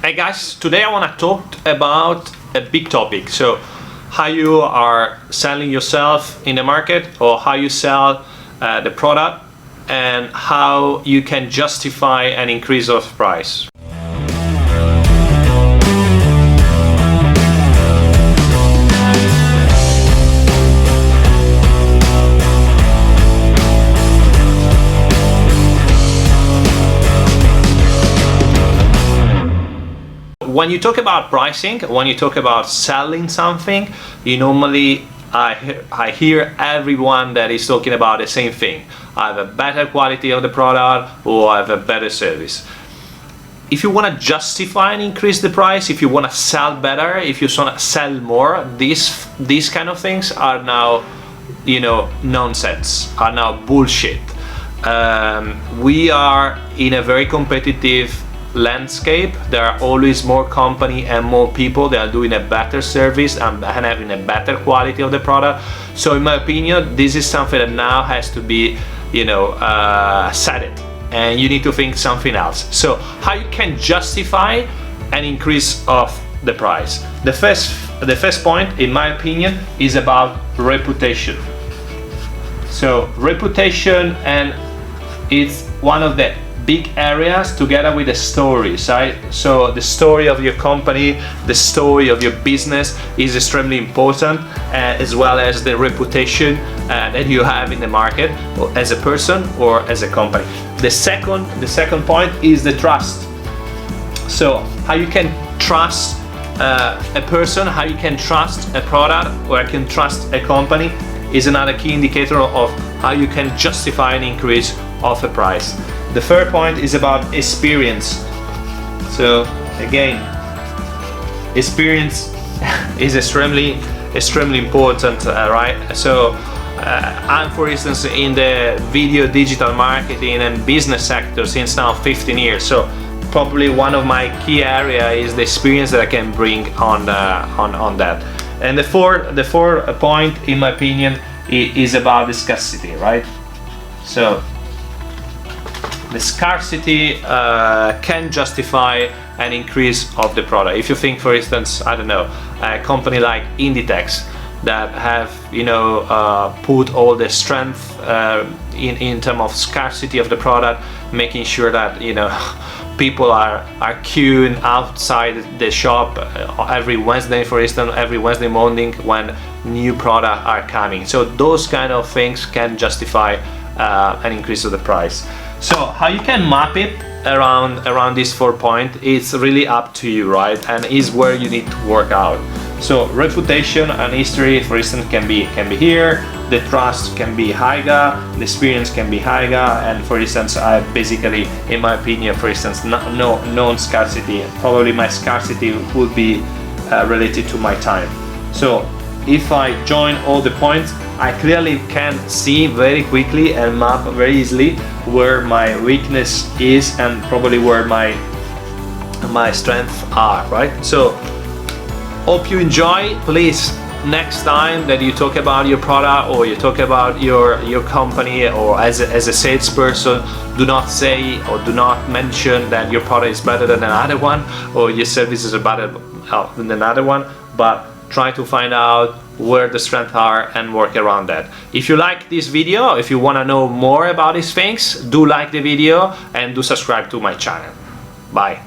Hey guys, today I want to talk about a big topic. So how you are selling yourself in the market, or how you sell the product, and how you can justify an increase of price. When you talk about pricing, when you talk about selling something, you normally I hear everyone that is talking about the same thing. I have a better quality of the product, or I have a better service. If you want to justify and increase the price, if you want to sell better, if you want to sell more, these kind of things are now, nonsense, are now bullshit. We are in a very competitive landscape. There are always more company and more people that are doing a better service and having a better quality of the product. So in my opinion, this is something that now has to be set it, and you need to think something else. So how you can justify an increase of the price? The first point, in my opinion, is about reputation. So reputation, and it's one of the big areas together with the stories, right? So the story of your company, the story of your business is extremely important, as well as the reputation that you have in the market, or as a person or as a company. The second point is the trust. So how you can trust a person, how you can trust a product, or you can trust a company, is another key indicator of how you can justify an increase of a price. The third point is about experience. So again, experience is extremely important, right? So I'm, for instance, in the video digital marketing and business sector since now 15 years. So probably one of my key area is the experience that I can bring on that. And the fourth point, in my opinion, is about the scarcity, right? So the scarcity can justify an increase of the product. If you think, for instance, I don't know, a company like Inditex that have put all the strength in terms of scarcity of the product, making sure that people are queuing outside the shop every Wednesday, for instance, every Wednesday morning when new products are coming. So those kind of things can justify an increase of the price. So how you can map it around these 4 points, it's really up to you, right? And is where you need to work out. So reputation and history, for instance, can be here. The trust can be higher, the experience can be higher, and for instance, I basically, in my opinion, for instance, no non-scarcity. Probably my scarcity would be related to my time. So if I join all the points, I clearly can see very quickly and map very easily where my weakness is and probably where my strengths are, right? So hope you enjoy. Please, next time that you talk about your product, or you talk about your company, or as a salesperson, do not say or do not mention that your product is better than another one, or your services are better than another one, but try to find out where the strengths are and work around that. If you like this video, if you want to know more about these things, do like the video and do subscribe to my channel. Bye.